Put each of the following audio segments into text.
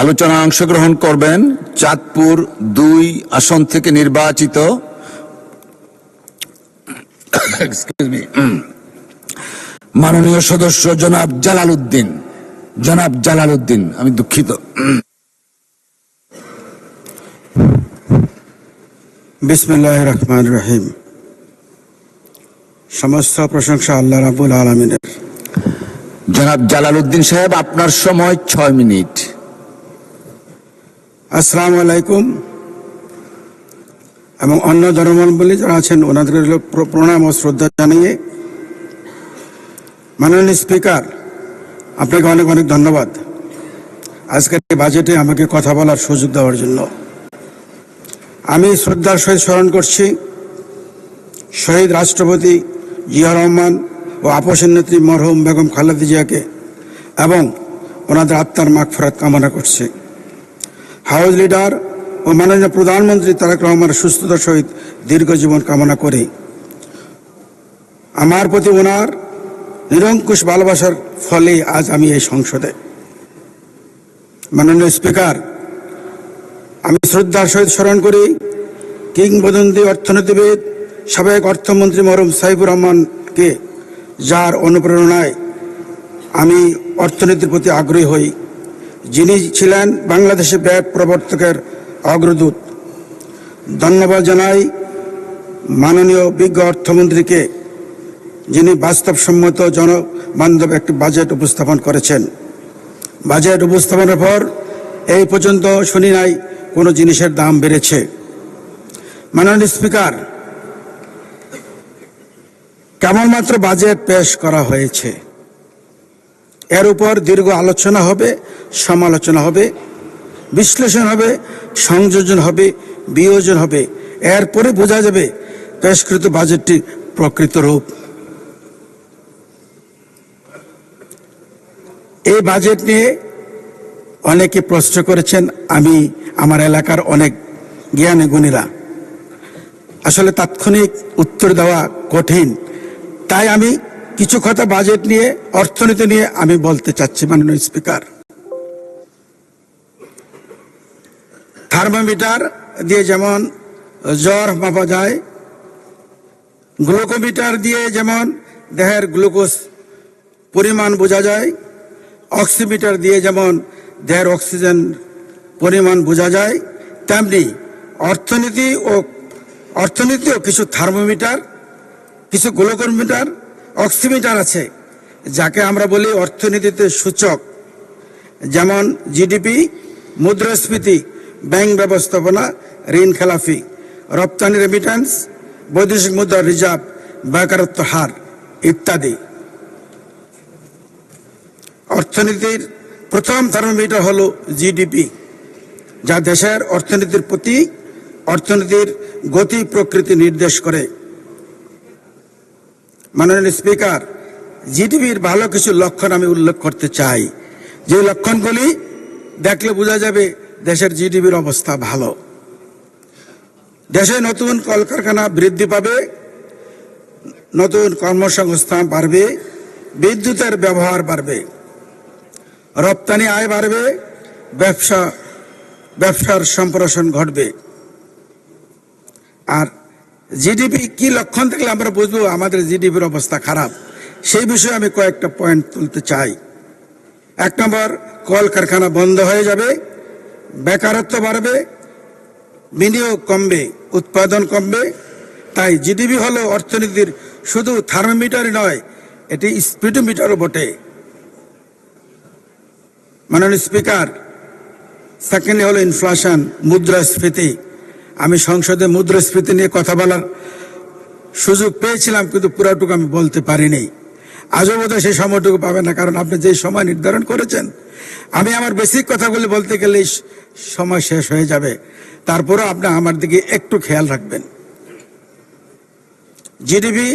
আলোচনায় অংশগ্রহণ করবেন চাঁদপুর ২ আসন থেকে নির্বাচিত মাননীয় সদস্য জনাব জালাল উদ্দিন। আমি দুঃখিত। বিসমিল্লাহির রহমানির রহিম। সমস্ত প্রশংসা আল্লাহ রাব্বুল আলামিনের। জনাব জালাল উদ্দিন সাহেব, আপনার সময় ৬ মিনিট। আসসালামু আলাইকুম। এবং অন্য ধর্মাবলম্বী যারা আছেন ওনাদের প্রণাম ও শ্রদ্ধা জানিয়ে, মাননীয় স্পিকার, আপনাকে অনেক অনেক ধন্যবাদ আজকের এই বাজেটে আমাকে কথা বলার সুযোগ দেওয়ার জন্য। আমি শ্রদ্ধার সহিত স্মরণ করছি শহীদ রাষ্ট্রপতি জিয়া রহমান ও আপসের নেত্রী মরহুম বেগম খালেদা জিয়াকে এবং ওনাদের আত্মার মাগফিরাত কামনা করছি। হাউস লিডার ও মাননীয় প্রধানমন্ত্রী তারেক রহমানের সুস্থতার সহিত দীর্ঘ জীবন কামনা করি। আমার প্রতি ওনার নিরঙ্কুশ ভালোবাসার ফলে আজ আমি এই সংসদে। মাননীয় স্পিকার, আমি শ্রদ্ধার সহিত স্মরণ করি কিংবদন্তি অর্থনীতিবিদ সাবেক অর্থমন্ত্রী মরহুম সাইফুর রহমানকে, যার অনুপ্রেরণায় আমি অর্থনীতির প্রতি আগ্রহী হই। যিনি ছিলেন বাংলাদেশে ব্যয় প্রবর্তকের অগ্রদূত। ধন্যবাদ জানাই মাননীয় বিজ্ঞ অর্থমন্ত্রীকে, যিনি বাস্তবসম্মত জনবান্ধব একটি বাজেট উপস্থাপন করেছেন। বাজেট উপস্থাপনের পর এই পর্যন্ত শুনি নাই কোনো জিনিসের দাম বেড়েছে। মাননীয় স্পিকার, কেবলমাত্র বাজেট পেশ করা হয়েছে, এর উপর দীর্ঘ আলোচনা হবে, সমালোচনা হবে, বিশ্লেষণ হবে, সংযোজন হবে, বিয়োজন হবে। এরপরে বোঝা যাবে পেশকৃত বাজেটটি প্রকৃত রূপ। এই বাজেট নিয়ে অনেকে প্রশ্ন করেছেন। আমি আমার এলাকার অনেক জ্ঞানী গুণীরা, আসলে তাৎক্ষণিক উত্তর দেওয়া কঠিন, তাই আমি কিছু কথা বাজেট নিয়ে, অর্থনীতি নিয়ে আমি বলতে চাচ্ছি। মাননীয় স্পিকার, থার্মোমিটার দিয়ে যেমন জ্বর মাপা যায়, গ্লুকোমিটার দিয়ে যেমন দেহের গ্লুকোজ পরিমাণ বোঝা যায়, অক্সিমিটার দিয়ে যেমন দেহের অক্সিজেন পরিমাণ বোঝা যায়, তেমনি অর্থনীতিও কিছু থার্মোমিটার, কিছু গ্লুকোমিটার, অক্সিমিটার আছে, যাকে আমরা বলি অর্থনীতিতে সূচক। যেমন জিডিপি, মুদ্রাস্ফীতি, ব্যাংক ব্যবস্থাপনা, ঋণ খেলাফি, রপ্তানি রেমিটেন্স, বৈদেশিক মুদ্রা রিজার্ভ, বেকারত্ব হার ইত্যাদি। অর্থনীতির প্রথম থার্মোমিটার হলো জিডিপি, যা দেশের অর্থনীতির গতি প্রকৃতি নির্দেশ করে। মাননীয় স্পিকার, জিডিপির ভালো কিছু লক্ষণ আমি উল্লেখ করতে চাই, যে লক্ষণগুলি দেখলে বোঝা যাবে দেশের জিডিপির অবস্থা ভালো। দেশে নতুন কলকারখানা বৃদ্ধি পাবে, নতুন কর্মসংস্থান বাড়বে, বিদ্যুতের ব্যবহার বাড়বে, রপ্তানি আয় বাড়বে, ব্যবসার সম্প্রসারণ ঘটবে। আর জিডিপি কি লক্ষণ থাকলে আমরা বুঝবো আমাদের জিডিপির অবস্থা খারাপ, সেই বিষয়ে আমি কয়েকটা পয়েন্ট তুলতে চাই। ১ নম্বর, কলকারখানা বন্ধ হয়ে যাবে, বেকারত্ব বাড়বে, বিনিয়োগ কমবে, উৎপাদন কমবে। তাই জিডিপি হলো অর্থনীতির শুধু থার্মোমিটারই নয়, এটি স্পিডোমিটারও বটে। মাননীয় স্পিকার, সেকেন্ডলি হলো ইনফ্লেশন, মুদ্রাস্ফীতি। আমি সংসদে মুদ্রাস্ফীতি নিয়ে কথা বলার সুযোগ পেয়েছিলাম, কিন্তু পুরাটুকু আমি বলতে পারিনি। আজও বোধহয় সেই সময়টুকু পাবেন না, কারণ আপনি যে সময় নির্ধারণ করেছেন, আমি আমার বেসিক কথাগুলি বলতে গেলেই সময় শেষ হয়ে যাবে। তারপরেও আপনি আমার দিকে একটু খেয়াল রাখবেন। জিডিপি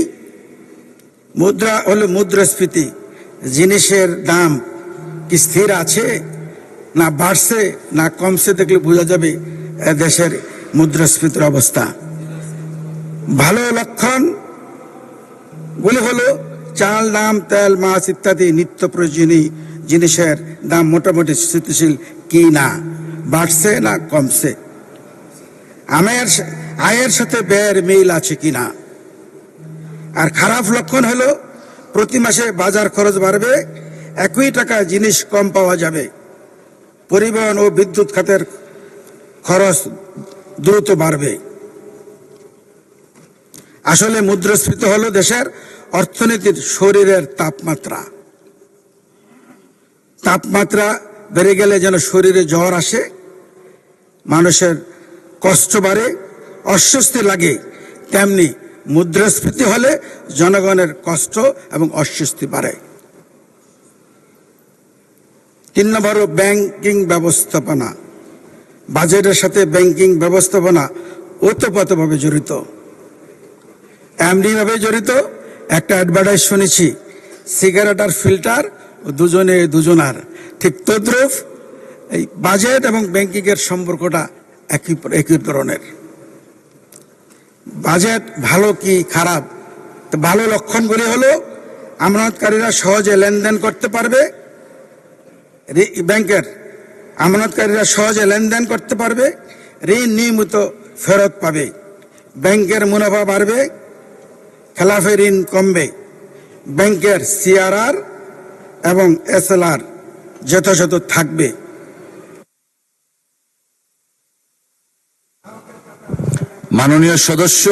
হলো মুদ্রাস্ফীতি, জিনিসের দাম কি স্থির আছে না বাড়ছে না কমছে, দেখলে বোঝা যাবে দেশের মুদ্রাস্ফীতির অবস্থা। ভালো লক্ষণ গুলি হলো চাল, ডাল, তেল, মাছ ইত্যাদি নিত্য প্রয়োজনীয় জিনিসের দাম মোটামুটি স্থিতিশীল কি না, বাড়ছে না কমছে, আয়ের সাথে ব্যয়ের মিল আছে কিনা। আর খারাপ লক্ষণ হলো প্রতি মাসে বাজার খরচ বাড়বে, একই টাকায় জিনিস কম পাওয়া যাবে, পরিবহন ও বিদ্যুৎ খাতের খরচ দ্রুত বাড়বে। আসলে মুদ্রাস্ফীতি হলো দেশের অর্থনীতির শরীরের তাপমাত্রা। তাপমাত্রা বেড়ে গেলে যেন শরীরে জ্বর আসে, মানুষের কষ্ট বাড়ে, অস্বস্তি লাগে, তেমনি মুদ্রাস্ফীতি হলে জনগণের কষ্ট এবং অস্বস্তি বাড়ে। 3 নম্বর ব্যাংকিং ব্যবস্থাপনা। বাজেটের সাথে ব্যাংকিং ব্যবস্থাপনা ওতপ্রোতভাবে জড়িত, এমনিভাবে জড়িত। একটা অ্যাডভার্টাইজ শুনেছি, সিগারেট আর ফিল্টার দুজনে দুজনার, ঠিক তদ্রূপ এই বাজেট এবং ব্যাংকিং এর সম্পর্কটা একই ধরনের। বাজেট ভালো কি খারাপ, তো ভালো লক্ষণগুলি হলো আমানতকারীরা সহজে লেনদেন করতে পারবে, ব্যাংকের আমানতকারীরা সহজে লেনদেন করতে পারবে, ঋণ নিয়মিত ফেরত পাবে, ব্যাংকের মুনাফা বাড়বে, খেলাফি ঋণ কমবে, ব্যাংকের সিআরআর এবং এসএলআর যথাযথ থাকবে। মাননীয় সদস্য,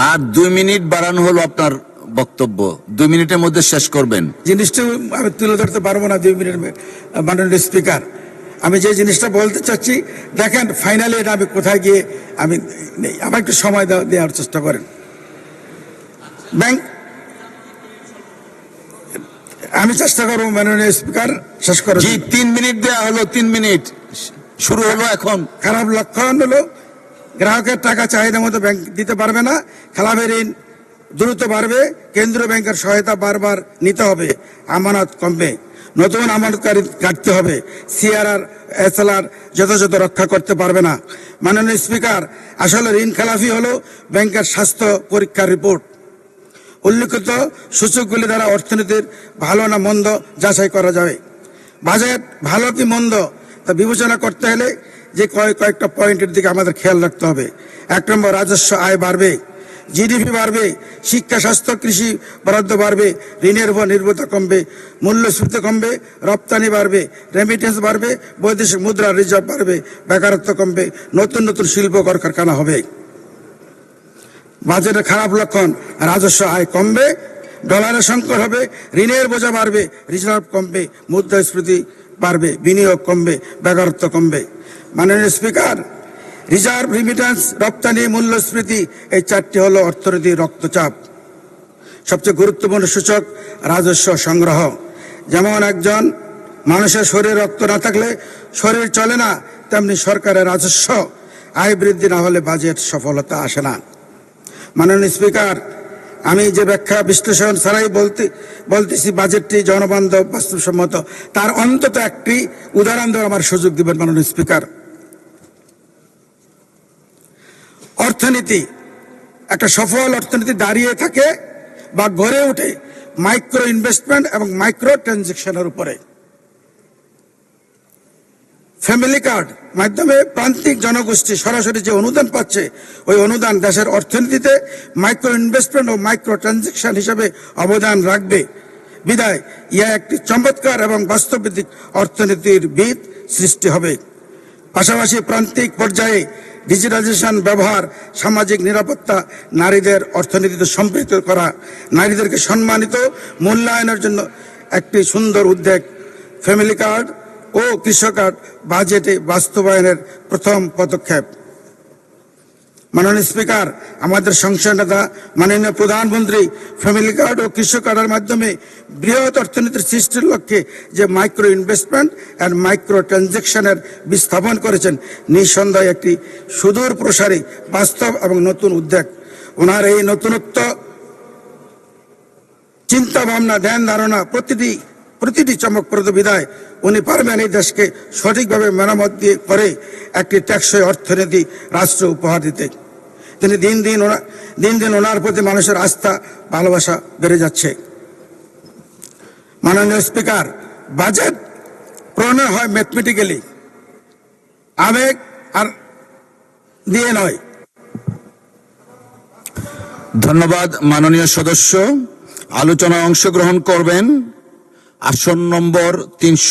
আর 2 মিনিট বাড়ানো হলো আপনার বক্তব্য, 2 মিনিটের মধ্যে শেষ করবেন। জিনিসটা আমি তুলে ধরতে পারবো না 2 মিনিট। মাননীয় স্পিকার, আমি যে জিনিসটা বলতে চাচ্ছি, দেখেন ফাইনালি এটা আমি কোথায় গিয়ে আমি নেই, আমার একটু সময় দেওয়ার চেষ্টা করেন। ব্যাংক, আমি চেষ্টা করবো মাননীয় স্পিকার শেষ করে। জি, 3 মিনিট দেওয়া হলো, 3 মিনিট শুরু হলো এখন। খারাপ লক্ষণ হলো গ্রাহকের টাকা চাহিদা মতো ব্যাংক দিতে পারবে না, খেলাফি ঋণ দ্রুত বাড়বে, কেন্দ্রীয় ব্যাংকের সহায়তা বারবার নিতে হবে, আমানত কমবে, নতুন আমানতকারী কাটতে হবে, সিআরআর এসএলআর যথাযথ রক্ষা করতে পারবে না। মাননীয় স্পিকার, আসলে ঋণ খেলাফি হলো ব্যাংকের স্বাস্থ্য পরীক্ষার রিপোর্ট। উল্লিখিত সূচকগুলি দ্বারা অর্থনীতির ভালো না মন্দ যাচাই করা যাবে। বাজেট ভালো কি মন্দ তা বিবেচনা করতে হলে যে কয়েকটা পয়েন্টের দিকে আমাদের খেয়াল রাখতে হবে। 1 নম্বর, রাজস্ব আয় বাড়বে, জিডিপি বাড়বে, শিক্ষা স্বাস্থ্য কৃষি বরাদ্দ বাড়বে, ঋণের উপর নির্ভরতা কমবে, মূল্যস্ফীতি কমবে, রপ্তানি বাড়বে, রেমিটেন্স বাড়বে, বৈদেশিক মুদ্রা রিজার্ভ বাড়বে, বেকারত্ব কমবে, নতুন নতুন শিল্প কলকারখানা হবে। বাজেটের খারাপ লক্ষণ, রাজস্ব আয় কমবে, ডলারের সংকট হবে, ঋণের বোঝা বাড়বে, রিজার্ভ কমবে, মুদ্রাস্ফীতি বাড়বে, বিনিয়োগ কমবে, বেকারত্ব কমবে। মাননীয় স্পিকার, রিজার্ভ, রিমিটেন্স, রপ্তানি, মূল্যস্ফীতি, এই 4টি হলো অর্থনীতির রক্তচাপ। সবচেয়ে গুরুত্বপূর্ণ সূচক রাজস্ব সংগ্রহ। যেমন একজন মানুষের শরীরে রক্ত না থাকলে শরীর চলে না, তেমনি সরকারের রাজস্ব আয় বৃদ্ধি না হলে বাজেট সফলতা আসে না। মাননীয় স্পিকার, আমি যে ব্যাখ্যা বিশ্লেষণ ছাড়াই বলতেছি বাজেটটি জনবান্ধব, বাস্তবসম্মত, তার অন্তত একটি উদাহরণ দেওয়ার আমার সুযোগ দিবেন মাননীয় স্পিকার। অর্থনীতি, একটা সফল অর্থনীতি দাঁড়িয়ে থাকে বা গড়ে ওঠে মাইক্রো ইনভেস্টমেন্ট এবং মাইক্রো ট্রানজেকশনের উপরে। ফ্যামিলি কার্ড মাধ্যমে প্রান্তিক জনগোষ্ঠী সরাসরি যে অনুদান পাচ্ছে, ওই অনুদান দেশের অর্থনীতিতে মাইক্রো ইনভেস্টমেন্ট ও মাইক্রো ট্রানজেকশন হিসাবে অবদান রাখবে। বিদায় ইহা একটি চমৎকার এবং বাস্তবভিত্তিক অর্থনীতির ভিত সৃষ্টি হবে। পাশাপাশি প্রান্তিক পর্যায়ে ডিজিটাইজেশন ব্যবহার, সামাজিক নিরাপত্তা, নারীদের অর্থনীতিতে সম্পৃক্ত করা, নারীদেরকে সম্মানিত মূল্যায়নের জন্য একটি সুন্দর উদ্যোগ ফ্যামিলি কার্ড ও কৃষক কার্ড বাজেটে বাস্তবায়নের প্রথম পদক্ষেপ। মাননীয় স্পিকার, আমাদের সংসদ নেতা মাননীয় প্রধানমন্ত্রী ফ্যামিলি কার্ড ও কৃষক কার্ডের মাধ্যমে বৃহৎ অর্থনীতির সৃষ্টির লক্ষ্যে যে মাইক্রো ইনভেস্টমেন্ট অ্যান্ড মাইক্রো ট্রানজেকশনের বিস্থাপন করেছেন, নিঃসন্দেহে একটি সুদূর প্রসারী, বাস্তব এবং নতুন উদ্যোগ। ওনার এই নতুনত্ব, চিন্তা ভাবনা, ধ্যান ধারণা প্রতিটি চমকপ্রদ বিদায় উনি পারবেন এই দেশকে সঠিকভাবে মেরামত করে একটি টেকসই অর্থনীতি রাষ্ট্র উপহার দিতে। তিনি দিন দিন ওনার প্রতি মানুষের আস্থা, ভালোবাসা বেড়ে যাচ্ছে। মাননীয় স্পিকার, বাজেট প্রণয়ন হয় ম্যাথমেটিক্যালি, আবেগ আর দিয়ে নয়। ধন্যবাদ মাননীয় সদস্য। আলোচনায় অংশগ্রহণ করবেন আসন নম্বর 300।